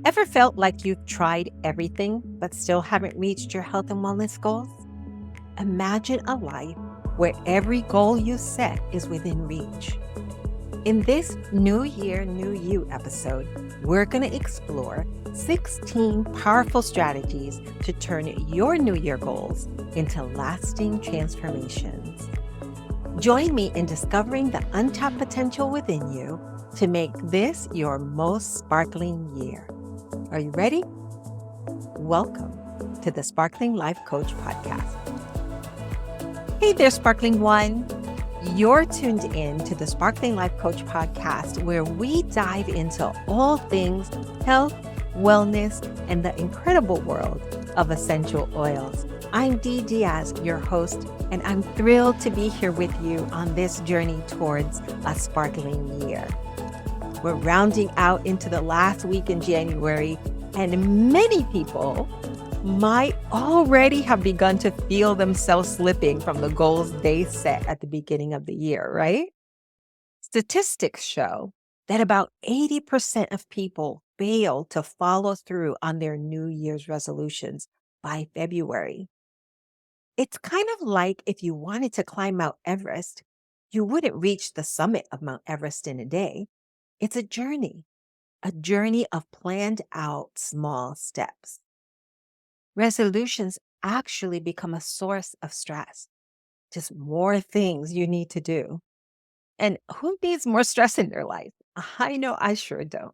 Ever felt like you've tried everything but still haven't reached your health and wellness goals? Imagine a life where every goal you set is within reach. In this New Year, New You episode, we're going to explore 16 powerful strategies to turn your New Year goals into lasting transformations. Join me in discovering the untapped potential within you to make this your most sparkling year. Are you ready? Welcome to the Sparkling Life Coach Podcast. Hey there, Sparkling One. You're tuned in to the Sparkling Life Coach Podcast, where we dive into all things health, wellness, and the incredible world of essential oils. I'm Dee Diaz, your host, and I'm thrilled to be here with you on this journey towards a sparkling year. We're rounding out into the last week in January, and many people might already have begun to feel themselves slipping from the goals they set at the beginning of the year, right? Statistics show that about 80% of people fail to follow through on their New Year's resolutions by February. It's kind of like if you wanted to climb Mount Everest, you wouldn't reach the summit of Mount Everest in a day. It's a journey of planned out small steps. Resolutions actually become a source of stress, just more things you need to do. And who needs more stress in their life? I know I sure don't.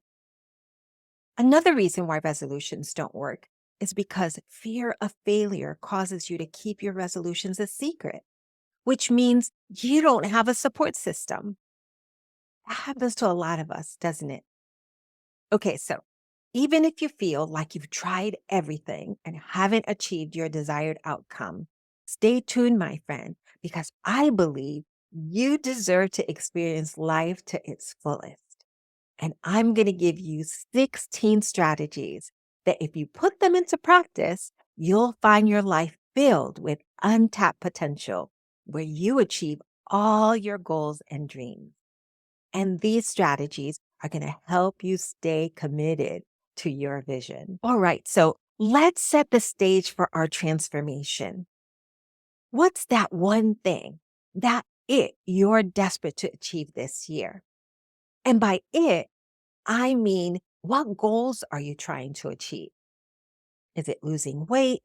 Another reason why resolutions don't work is because fear of failure causes you to keep your resolutions a secret, which means you don't have a support system. That happens to a lot of us, doesn't it? Okay, so even if you feel like you've tried everything and haven't achieved your desired outcome, stay tuned, my friend, because I believe you deserve to experience life to its fullest. And I'm going to give you 16 strategies that if you put them into practice, you'll find your life filled with untapped potential where you achieve all your goals and dreams. And these strategies are going to help you stay committed to your vision. All right, so let's set the stage for our transformation. What's that one thing, you're desperate to achieve this year? And by it, I mean, what goals are you trying to achieve? Is it losing weight?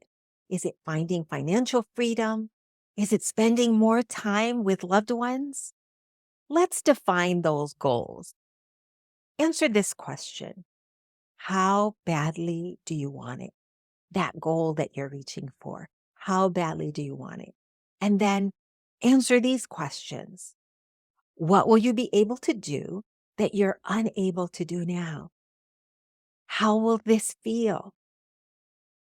Is it finding financial freedom? Is it spending more time with loved ones? Let's define those goals. Answer this question. How badly do you want it? That goal that you're reaching for. How badly do you want it? And then answer these questions. What will you be able to do that you're unable to do now? How will this feel?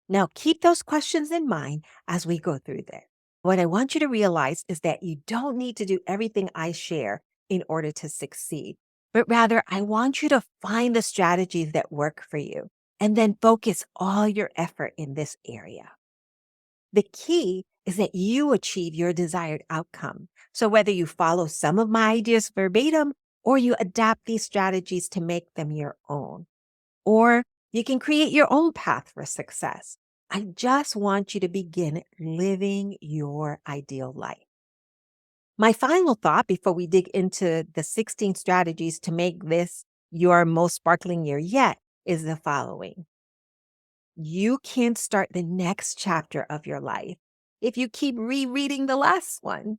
Now, keep those questions in mind as we go through this. What I want you to realize is that you don't need to do everything I share in order to succeed, but rather I want you to find the strategies that work for you and then focus all your effort in this area. The key is that you achieve your desired outcome. So whether you follow some of my ideas verbatim or you adapt these strategies to make them your own, or you can create your own path for success. I just want you to begin living your ideal life. My final thought before we dig into the 16 strategies to make this your most sparkling year yet is the following. You can't start the next chapter of your life if you keep rereading the last one.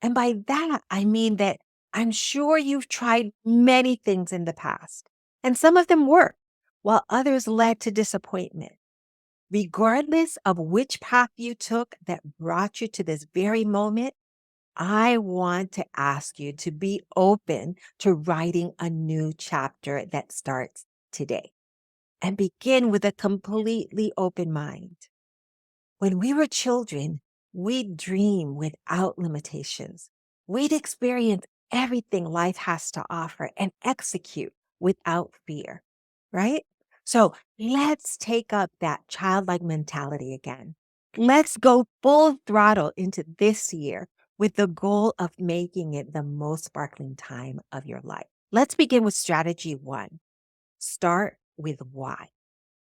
And by that, I mean that I'm sure you've tried many things in the past, and some of them worked, while others led to disappointment. Regardless of which path you took that brought you to this very moment, I want to ask you to be open to writing a new chapter that starts today and begin with a completely open mind. When we were children, we'd dream without limitations. We'd experience everything life has to offer and execute without fear, right? So let's take up that childlike mentality again. Let's go full throttle into this year with the goal of making it the most sparkling time of your life. Let's begin with strategy one. Start with why.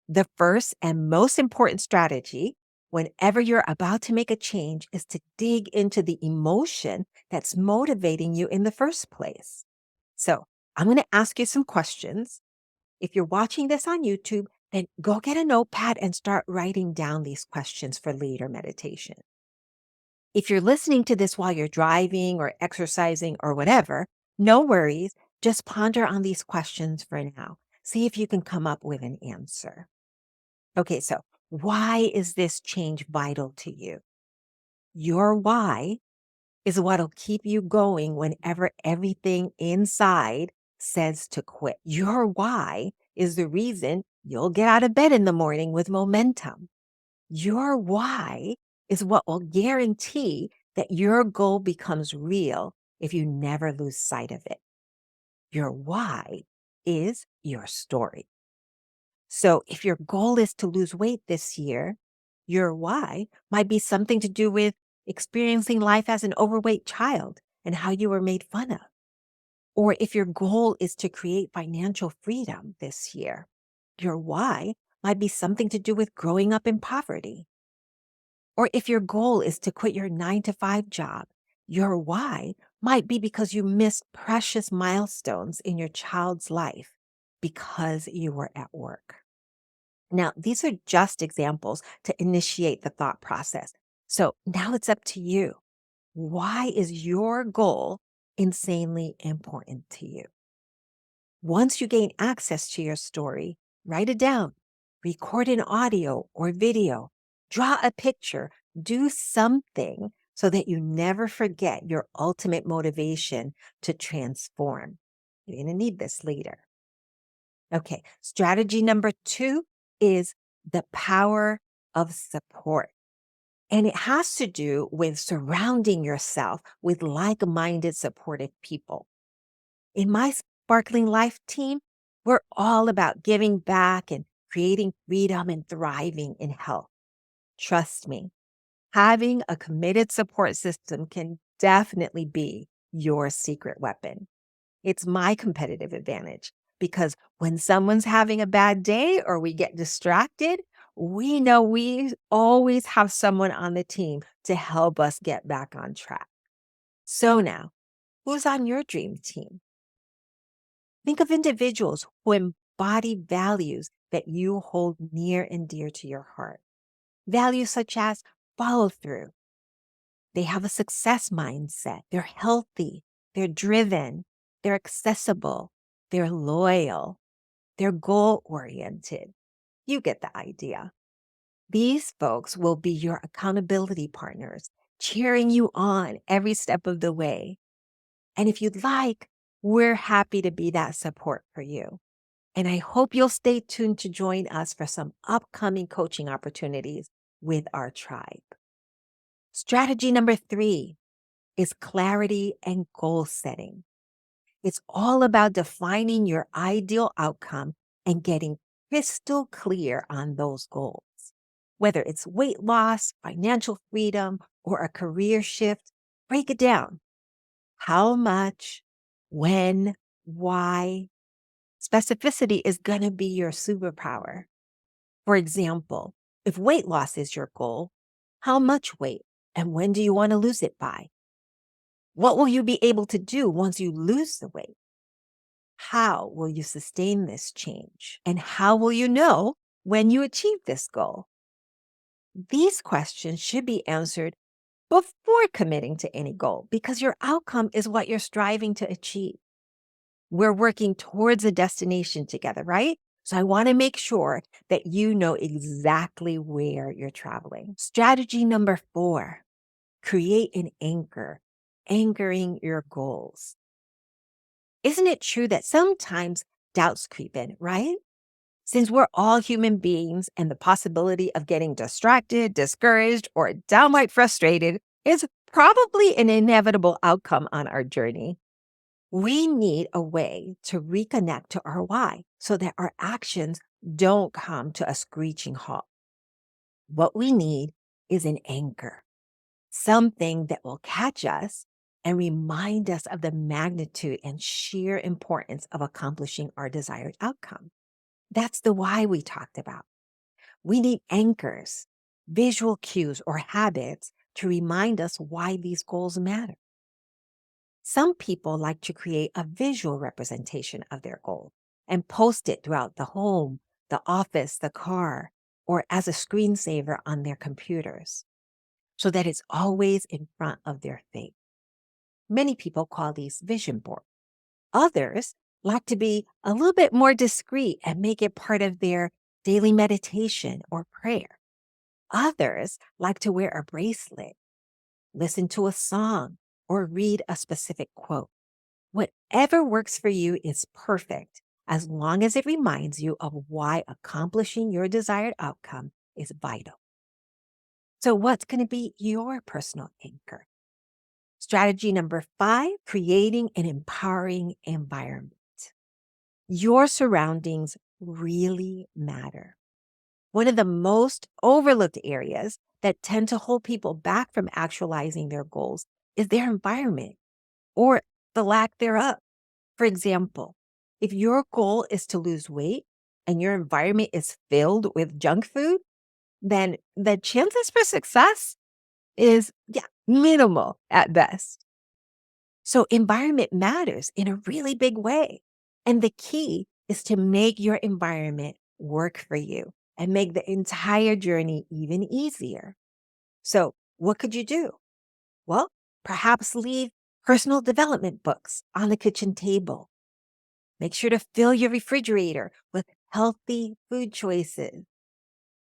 The first and most important strategy whenever you're about to make a change is to dig into the emotion that's motivating you in the first place. So, I'm going to ask you some questions. If you're watching this on YouTube, then go get a notepad and start writing down these questions for later meditation. If you're listening to this while you're driving or exercising or whatever, no worries. Just ponder on these questions for now. See if you can come up with an answer. Okay, so why is this change vital to you? Your why is what'll keep you going whenever everything inside says to quit. Your why is the reason you'll get out of bed in the morning with momentum. Your why is what will guarantee that your goal becomes real if you never lose sight of it. Your why is your story. So if your goal is to lose weight this year, your why might be something to do with experiencing life as an overweight child and how you were made fun of. Or if your goal is to create financial freedom this year, your why might be something to do with growing up in poverty. Or if your goal is to quit your 9 to 5 job, your why might be because you missed precious milestones in your child's life because you were at work. Now, these are just examples to initiate the thought process. So now it's up to you. Why is your goal insanely important to you? Once you gain access to your story, write it down, record an audio or video, draw a picture, do something so that you never forget your ultimate motivation to transform. You're going to need this later. Okay, strategy number 2 is the power of support. And it has to do with surrounding yourself with like minded supportive people. In my Sparkling Life team, we're all about giving back and creating freedom and thriving in health. Trust me, having a committed support system can definitely be your secret weapon. It's my competitive advantage because when someone's having a bad day or we get distracted, we know we always have someone on the team to help us get back on track. So now, who's on your dream team? Think of individuals who embody values that you hold near and dear to your heart. Values such as follow through. They have a success mindset. They're healthy. They're driven. They're accessible. They're loyal. They're goal oriented. You get the idea. These folks will be your accountability partners, cheering you on every step of the way. And if you'd like, we're happy to be that support for you. And I hope you'll stay tuned to join us for some upcoming coaching opportunities with our tribe. Strategy number 3 is clarity and goal setting. It's all about defining your ideal outcome and getting crystal clear on those goals. Whether it's weight loss, financial freedom, or a career shift, break it down. How much, when, why? Specificity is going to be your superpower. For example, if weight loss is your goal, how much weight and when do you want to lose it by? What will you be able to do once you lose the weight? How will you sustain this change? And how will you know when you achieve this goal? These questions should be answered before committing to any goal because your outcome is what you're striving to achieve. We're working towards a destination together, right? So I want to make sure that you know exactly where you're traveling. Strategy number 4, create an anchor, anchoring your goals. Isn't it true that sometimes doubts creep in, right? Since we're all human beings and the possibility of getting distracted, discouraged, or downright frustrated is probably an inevitable outcome on our journey. We need a way to reconnect to our why so that our actions don't come to a screeching halt. What we need is an anchor, something that will catch us and remind us of the magnitude and sheer importance of accomplishing our desired outcome. That's the why we talked about. We need anchors, visual cues, or habits to remind us why these goals matter. Some people like to create a visual representation of their goal and post it throughout the home, the office, the car, or as a screensaver on their computers so that it's always in front of their face. Many people call these vision boards. Others like to be a little bit more discreet and make it part of their daily meditation or prayer. Others like to wear a bracelet, listen to a song, or read a specific quote. Whatever works for you is perfect as long as it reminds you of why accomplishing your desired outcome is vital. So, what's going to be your personal anchor? Strategy number 5, creating an empowering environment. Your surroundings really matter. One of the most overlooked areas that tend to hold people back from actualizing their goals is their environment or the lack thereof. For example, if your goal is to lose weight and your environment is filled with junk food, then the chances for success is minimal at best. So environment matters in a really big way. And the key is to make your environment work for you and make the entire journey even easier. So what could you do? Well, perhaps leave personal development books on the kitchen table. Make sure to fill your refrigerator with healthy food choices.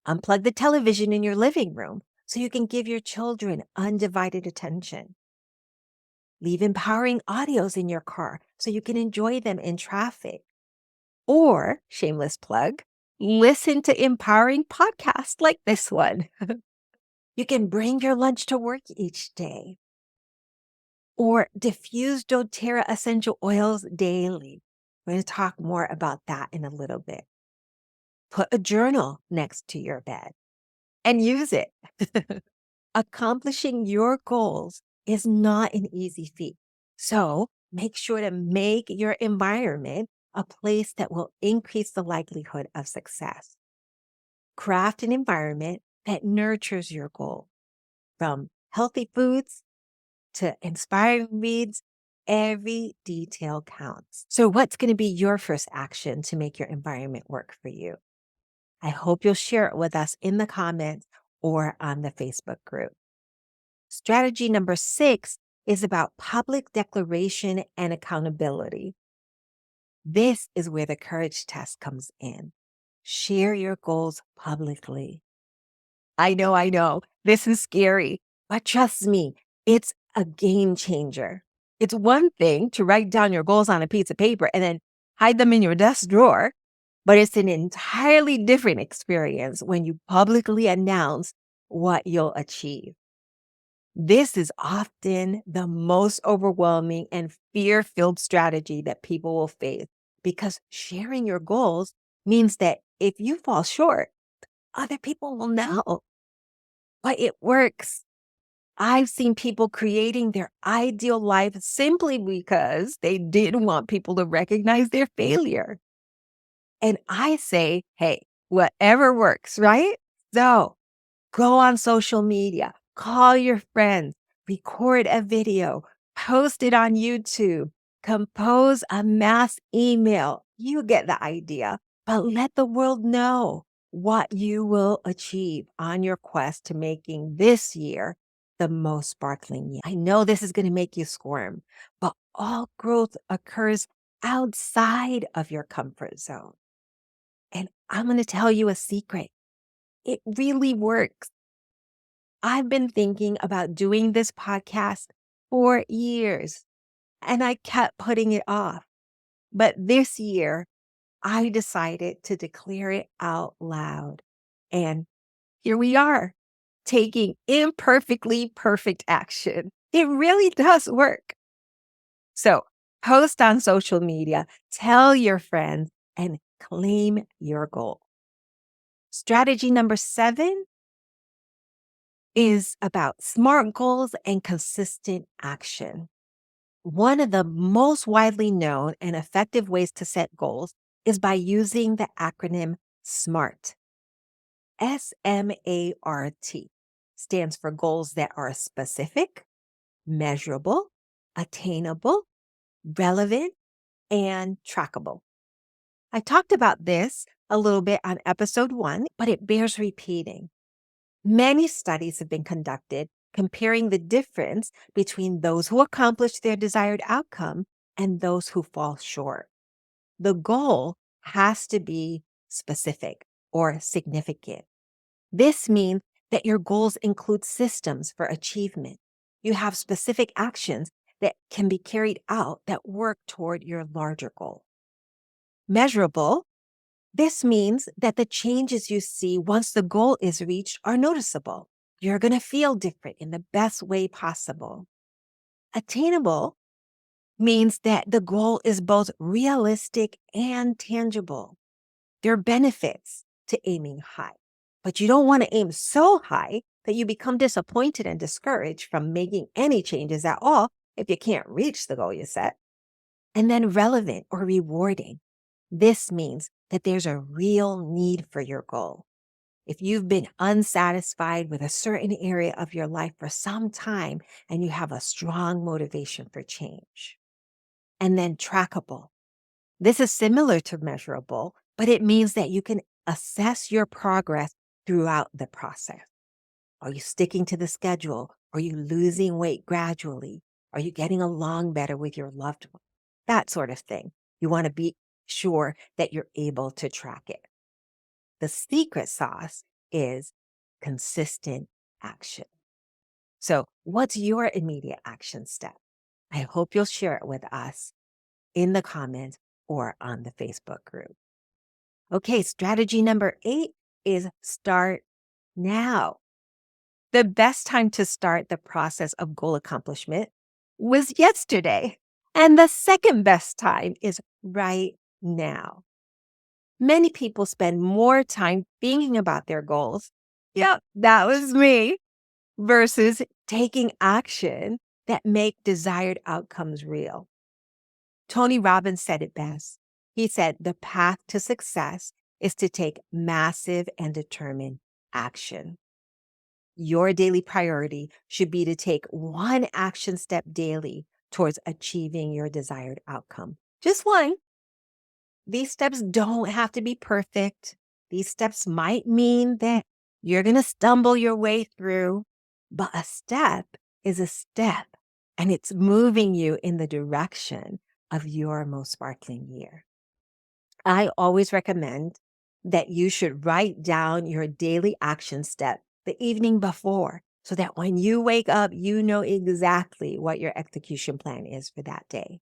Unplug the television in your living room so you can give your children undivided attention. Leave empowering audios in your car so you can enjoy them in traffic. Or, shameless plug, listen to empowering podcasts like this one. You can bring your lunch to work each day. Or diffuse doTERRA essential oils daily. We're going to talk more about that in a little bit. Put a journal next to your bed and use it. Accomplishing your goals is not an easy feat. So make sure to make your environment a place that will increase the likelihood of success. Craft an environment that nurtures your goal. From healthy foods to inspiring reads, every detail counts. So what's going to be your first action to make your environment work for you? I hope you'll share it with us in the comments or on the Facebook group. Strategy number 6 is about public declaration and accountability. This is where the courage test comes in. Share your goals publicly. I know, this is scary, but trust me, it's a game changer. It's one thing to write down your goals on a piece of paper and then hide them in your desk drawer, but it's an entirely different experience when you publicly announce what you'll achieve. This is often the most overwhelming and fear-filled strategy that people will face because sharing your goals means that if you fall short, other people will know. But it works. I've seen people creating their ideal life simply because they didn't want people to recognize their failure. And I say, hey, whatever works, right? So go on social media, call your friends, record a video, post it on YouTube, compose a mass email. You get the idea, but let the world know what you will achieve on your quest to making this year the most sparkling year. I know this is going to make you squirm, but all growth occurs outside of your comfort zone. And I'm going to tell you a secret. It really works. I've been thinking about doing this podcast for years, and I kept putting it off. But this year, I decided to declare it out loud. And here we are, taking imperfectly perfect action. It really does work. So post on social media, tell your friends, and claim your goal. Strategy number 7 is about SMART goals and consistent action. One of the most widely known and effective ways to set goals is by using the acronym SMART. SMART stands for goals that are specific, measurable, attainable, relevant, and trackable. I talked about this a little bit on episode 1, but it bears repeating. Many studies have been conducted comparing the difference between those who accomplish their desired outcome and those who fall short. The goal has to be specific or significant. This means that your goals include systems for achievement. You have specific actions that can be carried out that work toward your larger goal. Measurable. This means that the changes you see once the goal is reached are noticeable. You're going to feel different in the best way possible. Attainable means that the goal is both realistic and tangible. There are benefits to aiming high, but you don't want to aim so high that you become disappointed and discouraged from making any changes at all if you can't reach the goal you set. And then relevant or rewarding. This means that there's a real need for your goal. If you've been unsatisfied with a certain area of your life for some time and you have a strong motivation for change. And then trackable. This is similar to measurable, but it means that you can assess your progress throughout the process. Are you sticking to the schedule? Are you losing weight gradually? Are you getting along better with your loved one? That sort of thing. You want to be sure that you're able to track it. The secret sauce is consistent action. So, what's your immediate action step? I hope you'll share it with us in the comments or on the Facebook group. Okay, strategy number 8 is start now. The best time to start the process of goal accomplishment was yesterday. And the second best time is right now. Many people spend more time thinking about their goals. Yep, that was me. Versus taking action that make desired outcomes real. Tony Robbins said it best. He said, the path to success is to take massive and determined action. Your daily priority should be to take one action step daily towards achieving your desired outcome. Just one. These steps don't have to be perfect. These steps might mean that you're going to stumble your way through, but a step is a step, and it's moving you in the direction of your most sparkling year. I always recommend that you should write down your daily action step the evening before so that when you wake up, you know exactly what your execution plan is for that day.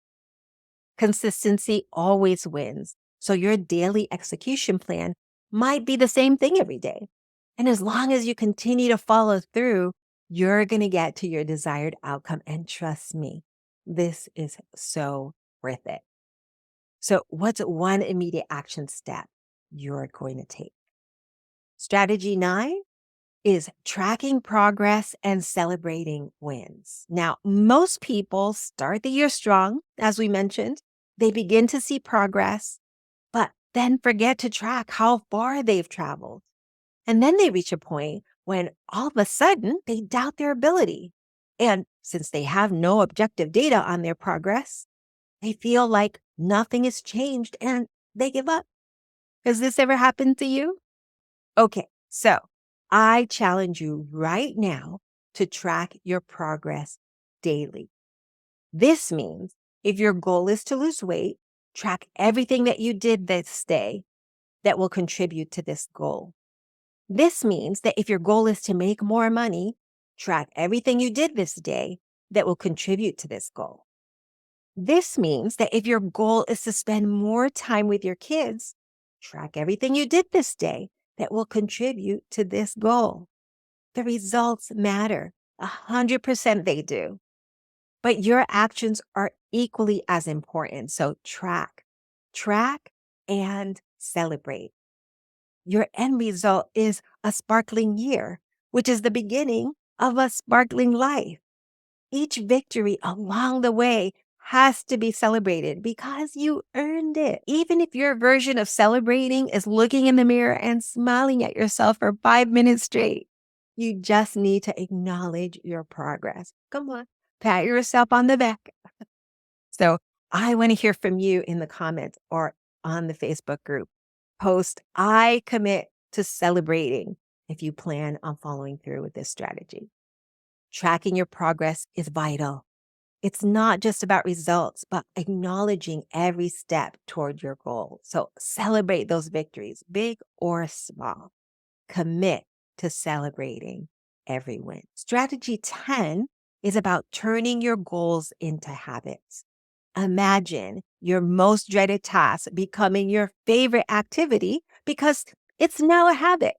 Consistency always wins. So your daily execution plan might be the same thing every day. And as long as you continue to follow through, you're going to get to your desired outcome. And trust me, this is so worth it. So what's one immediate action step you're going to take? Strategy 9 is tracking progress and celebrating wins. Now, most people start the year strong, as we mentioned. They begin to see progress, but then forget to track how far they've traveled. And then they reach a point when all of a sudden they doubt their ability. And since they have no objective data on their progress, they feel like nothing has changed and they give up. Has this ever happened to you? Okay, so I challenge you right now to track your progress daily. This means if your goal is to lose weight, track everything that you did this day that will contribute to this goal. This means that if your goal is to make more money, track everything you did this day that will contribute to this goal. This means that if your goal is to spend more time with your kids, track everything you did this day that will contribute to this goal. The results matter. 100% they do. But your actions are equally as important. So track, and celebrate. Your end result is a sparkling year, which is the beginning of a sparkling life. Each victory along the way has to be celebrated because you earned it. Even if your version of celebrating is looking in the mirror and smiling at yourself for 5 minutes straight, you just need to acknowledge your progress. Come on, pat yourself on the back. So I want to hear from you in the comments or on the Facebook group. Post, I commit to celebrating if you plan on following through with this strategy. Tracking your progress is vital. It's not just about results, but acknowledging every step toward your goal. So celebrate those victories, big or small. Commit to celebrating every win. Strategy 10 is about turning your goals into habits. Imagine your most dreaded task becoming your favorite activity because it's now a habit.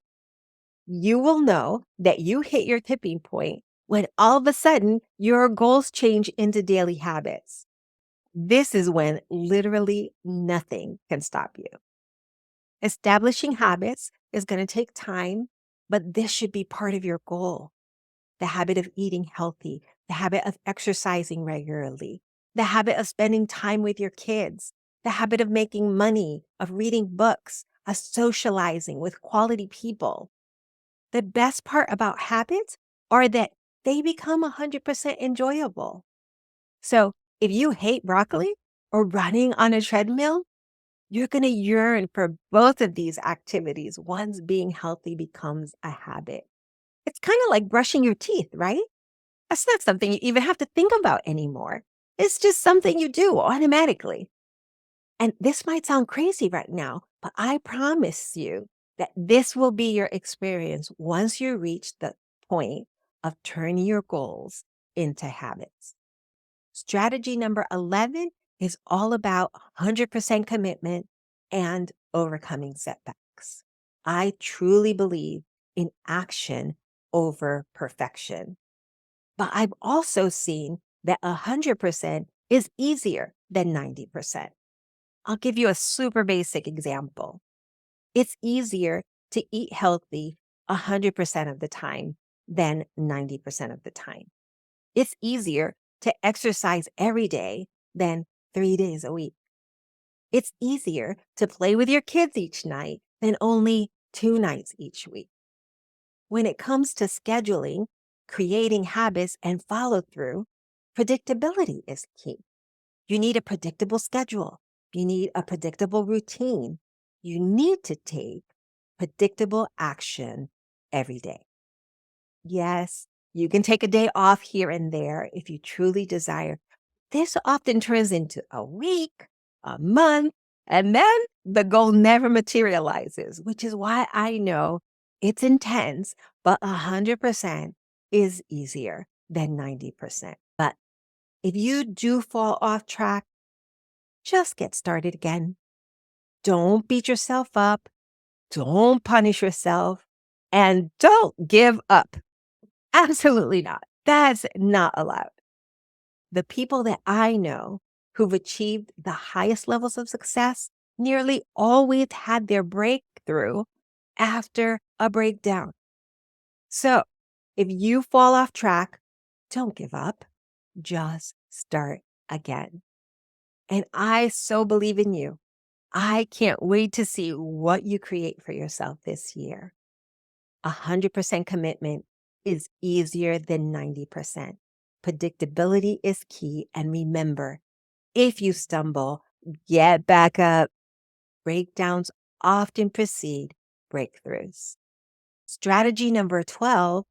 You will know that you hit your tipping point when all of a sudden your goals change into daily habits. This is when literally nothing can stop you. Establishing habits is going to take time, but this should be part of your goal. The habit of eating healthy, the habit of exercising regularly, the habit of spending time with your kids, the habit of making money, of reading books, of socializing with quality people. The best part about habits are that they become 100% enjoyable. So if you hate broccoli or running on a treadmill, you're going to yearn for both of these activities once being healthy becomes a habit. It's kind of like brushing your teeth, right? That's not something you even have to think about anymore. It's just something you do automatically. And this might sound crazy right now, but I promise you that this will be your experience once you reach the point of turning your goals into habits. Strategy number 11 is all about 100% commitment and overcoming setbacks. I truly believe in action over perfection. But I've also seen that 100% is easier than 90%. I'll give you a super basic example. It's easier to eat healthy 100% of the time than 90% of the time. It's easier to exercise every day than 3 days a week. It's easier to play with your kids each night than only 2 nights each week. When it comes to scheduling, creating habits, and follow through, predictability is key. You need a predictable schedule. You need a predictable routine. You need to take predictable action every day. Yes, you can take a day off here and there if you truly desire. This often turns into a week, a month, and then the goal never materializes, which is why I know it's intense, but 100% is easier than 90%. But if you do fall off track, just get started again. Don't beat yourself up. Don't punish yourself. And don't give up. Absolutely not. That's not allowed. The people that I know who've achieved the highest levels of success nearly always had their breakthrough after a breakdown. So if you fall off track, don't give up. Just start again. And I so believe in you. I can't wait to see what you create for yourself this year. 100% commitment is easier than 90%. Predictability is key. And remember, if you stumble, get back up. Breakdowns often precede breakthroughs. Strategy number 12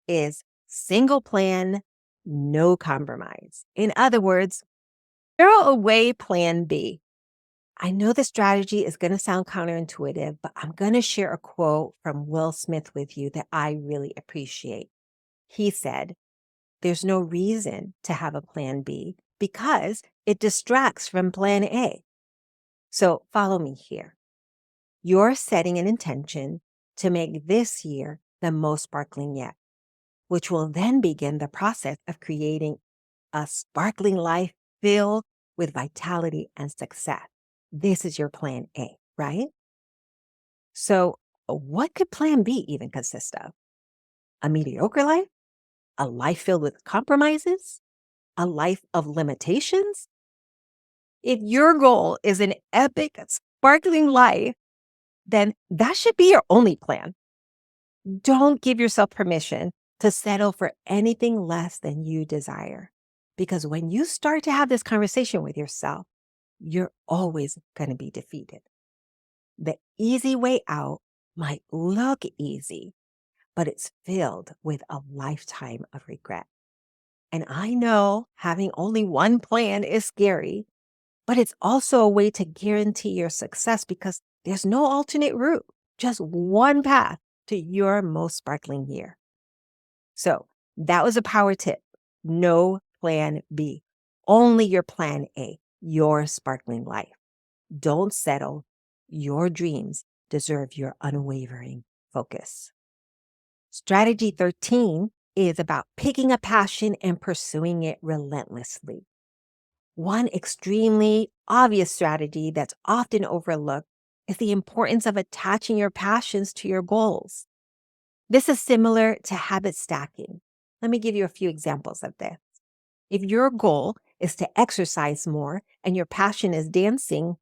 is single plan, no compromise. In other words, throw away plan B. I know the strategy is going to sound counterintuitive, but I'm going to share a quote from Will Smith with you that I really appreciate. He said, "There's no reason to have a plan B because it distracts from plan A." So follow me here. You're setting an intention to make this year the most sparkling yet, which will then begin the process of creating a sparkling life filled with vitality and success. This is your plan A, right? So, what could plan B even consist of? A mediocre life? A life filled with compromises? A life of limitations? If your goal is an epic, sparkling life, then that should be your only plan. Don't give yourself permission to settle for anything less than you desire. Because when you start to have this conversation with yourself, you're always going to be defeated. The easy way out might look easy, but it's filled with a lifetime of regret. And I know having only one plan is scary, but it's also a way to guarantee your success because there's no alternate route, just one path to your most sparkling year. So that was a power tip. No plan B, only your plan A, your sparkling life. Don't settle. Your dreams deserve your unwavering focus. Strategy 13 is about picking a passion and pursuing it relentlessly. One extremely obvious strategy that's often overlooked is the importance of attaching your passions to your goals. This is similar to habit stacking. Let me give you a few examples of this. If your goal is to exercise more and your passion is dancing,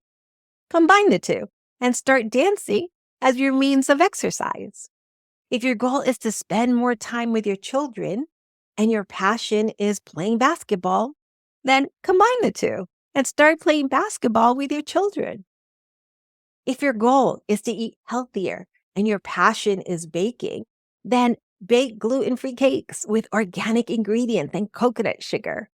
combine the two and start dancing as your means of exercise. If your goal is to spend more time with your children and your passion is playing basketball, then combine the two and start playing basketball with your children. If your goal is to eat healthier and your passion is baking, then bake gluten-free cakes with organic ingredients and coconut sugar.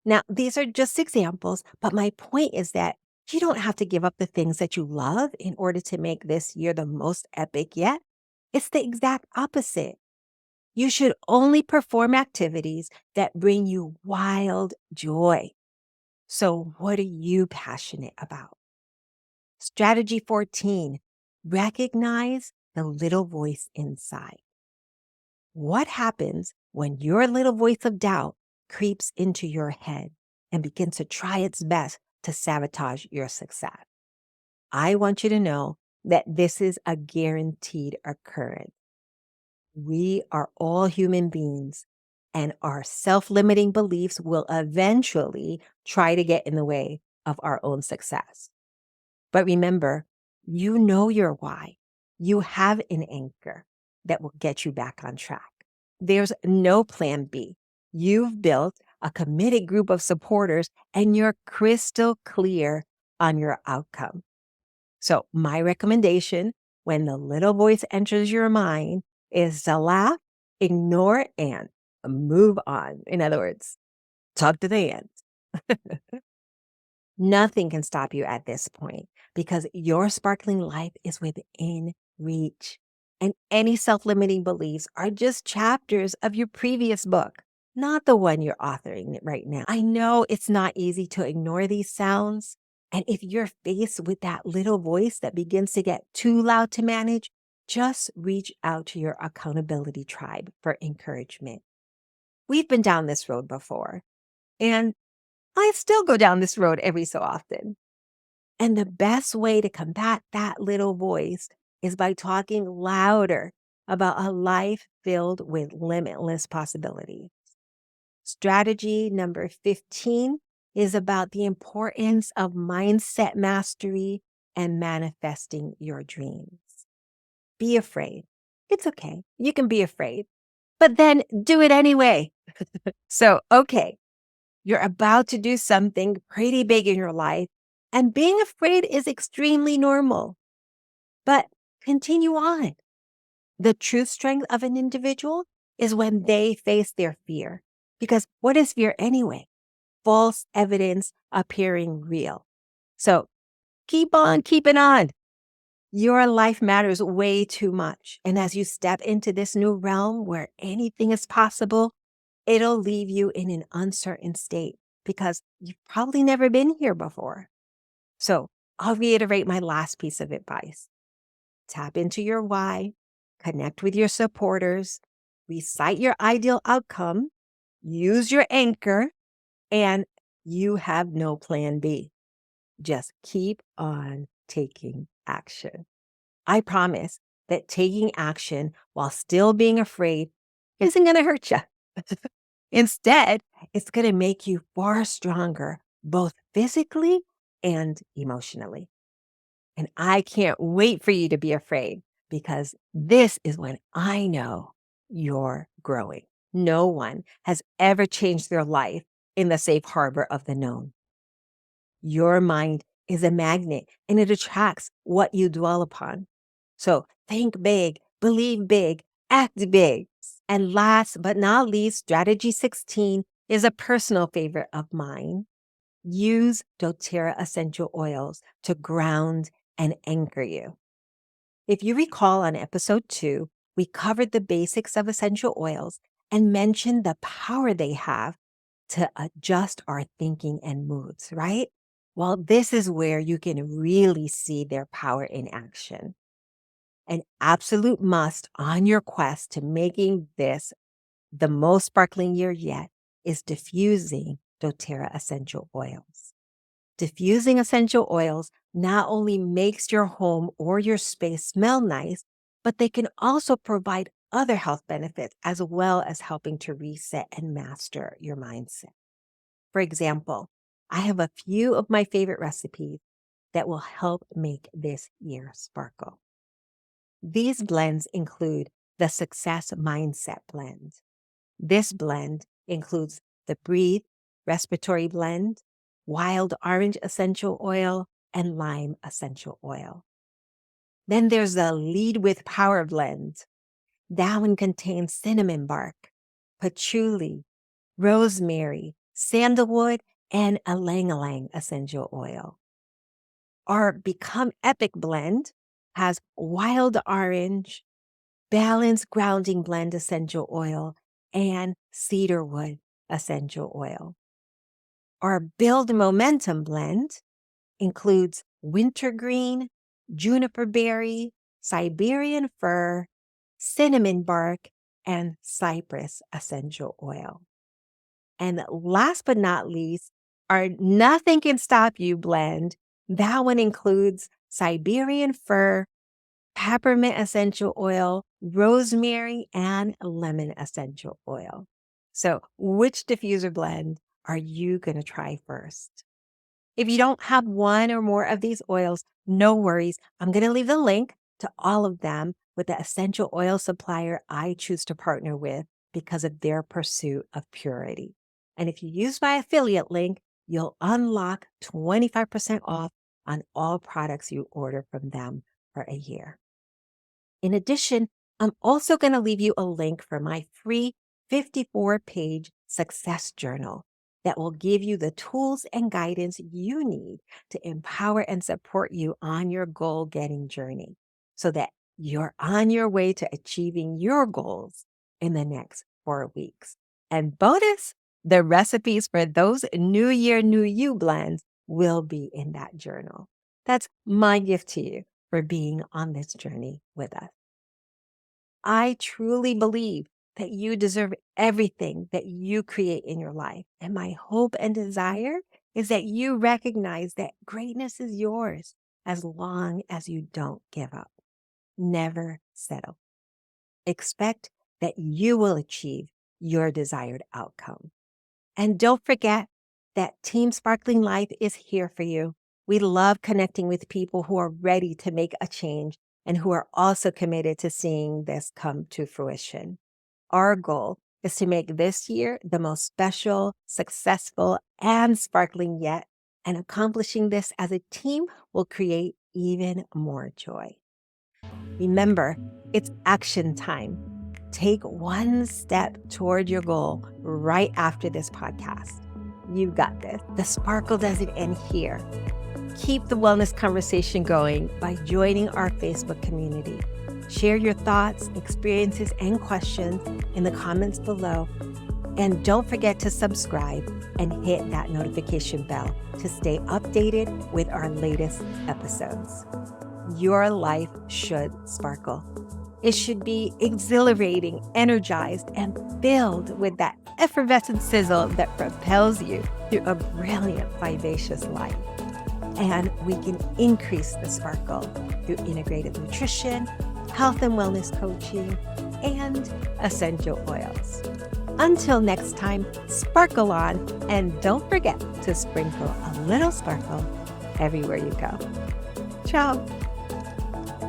Now, these are just examples, but my point is that you don't have to give up the things that you love in order to make this year the most epic yet. It's the exact opposite. You should only perform activities that bring you wild joy. So, what are you passionate about? Strategy 14, recognize the little voice inside. What happens when your little voice of doubt creeps into your head and begins to try its best to sabotage your success? I want you to know that this is a guaranteed occurrence. We are all human beings, and our self-limiting beliefs will eventually try to get in the way of our own success. But remember, you know your why. You have an anchor that will get you back on track. There's no plan B. You've built a committed group of supporters and you're crystal clear on your outcome. So my recommendation when the little voice enters your mind is to laugh, ignore, and move on. In other words, talk to the ants. Nothing can stop you at this point because your sparkling life is within reach. And any self-limiting beliefs are just chapters of your previous book, not the one you're authoring right now. I know it's not easy to ignore these sounds. And if you're faced with that little voice that begins to get too loud to manage, just reach out to your accountability tribe for encouragement. We've been down this road before, and I still go down this road every so often. And the best way to combat that little voice is by talking louder about a life filled with limitless possibilities. Strategy number 15 is about the importance of mindset mastery and manifesting your dreams. Be afraid. It's okay. You can be afraid, but then do it anyway. So, okay, you're about to do something pretty big in your life, and being afraid is extremely normal. But continue on. The true strength of an individual is when they face their fear. Because what is fear anyway? False evidence appearing real. So keep on keeping on. Your life matters way too much. And as you step into this new realm where anything is possible, it'll leave you in an uncertain state because you've probably never been here before. So I'll reiterate my last piece of advice. Tap into your why, connect with your supporters, recite your ideal outcome, use your anchor, and you have no plan B. Just keep on taking action. I promise that taking action while still being afraid isn't going to hurt you. Instead, it's going to make you far stronger, both physically and emotionally. And I can't wait for you to be afraid because this is when I know you're growing. No one has ever changed their life in the safe harbor of the known. Your mind is a magnet and it attracts what you dwell upon. So think big, believe big, act big. And last but not least, strategy 16 is a personal favorite of mine. Use doTERRA essential oils to ground and anchor you. If you recall on episode 2, we covered the basics of essential oils and mentioned the power they have to adjust our thinking and moods, right? Well, this is where you can really see their power in action. An absolute must on your quest to making this the most sparkling year yet is diffusing doTERRA essential oils. Diffusing essential oils not only makes your home or your space smell nice, but they can also provide other health benefits as well as helping to reset and master your mindset. For example, I have a few of my favorite recipes that will help make this year sparkle. These blends include the Success Mindset Blend. This blend includes the Breathe Respiratory Blend, Wild Orange Essential Oil, and Lime Essential Oil. Then there's the Lead with Power Blend. That one contains cinnamon bark, patchouli, rosemary, sandalwood, and ylang-ylang essential oil. Our Become Epic blend has wild orange, balanced grounding blend essential oil, and cedarwood essential oil. Our Build Momentum blend includes wintergreen, juniper berry, Siberian fir, cinnamon bark, and cypress essential oil. And last but not least, our Nothing Can Stop You blend. That one includes Siberian fir, peppermint essential oil, rosemary, and lemon essential oil. So, which diffuser blend are you going to try first? If you don't have one or more of these oils, no worries. I'm going to leave the link to all of them with the essential oil supplier I choose to partner with because of their pursuit of purity. And if you use my affiliate link, you'll unlock 25% off on all products you order from them for a year. In addition, I'm also going to leave you a link for my free 54-page success journal that will give you the tools and guidance you need to empower and support you on your goal-getting journey so that you're on your way to achieving your goals in the next 4 weeks. And bonus, the recipes for those New Year, New You blends will be in that journal. That's my gift to you for being on this journey with us. I truly believe that you deserve everything that you create in your life. And my hope and desire is that you recognize that greatness is yours as long as you don't give up. Never settle. Expect that you will achieve your desired outcome. And don't forget that Team Sparkling Life is here for you. We love connecting with people who are ready to make a change and who are also committed to seeing this come to fruition. Our goal is to make this year the most special, successful, and sparkling yet, and accomplishing this as a team will create even more joy. Remember, it's action time. Take one step toward your goal right after this podcast. You got this. The sparkle doesn't end here. Keep the wellness conversation going by joining our Facebook community. Share your thoughts, experiences, and questions in the comments below. And don't forget to subscribe and hit that notification bell to stay updated with our latest episodes. Your life should sparkle. It should be exhilarating, energized, and filled with that effervescent sizzle that propels you through a brilliant, vivacious life. And we can increase the sparkle through integrative nutrition, health and wellness coaching, and essential oils. Until next time, sparkle on, and don't forget to sprinkle a little sparkle everywhere you go. Ciao.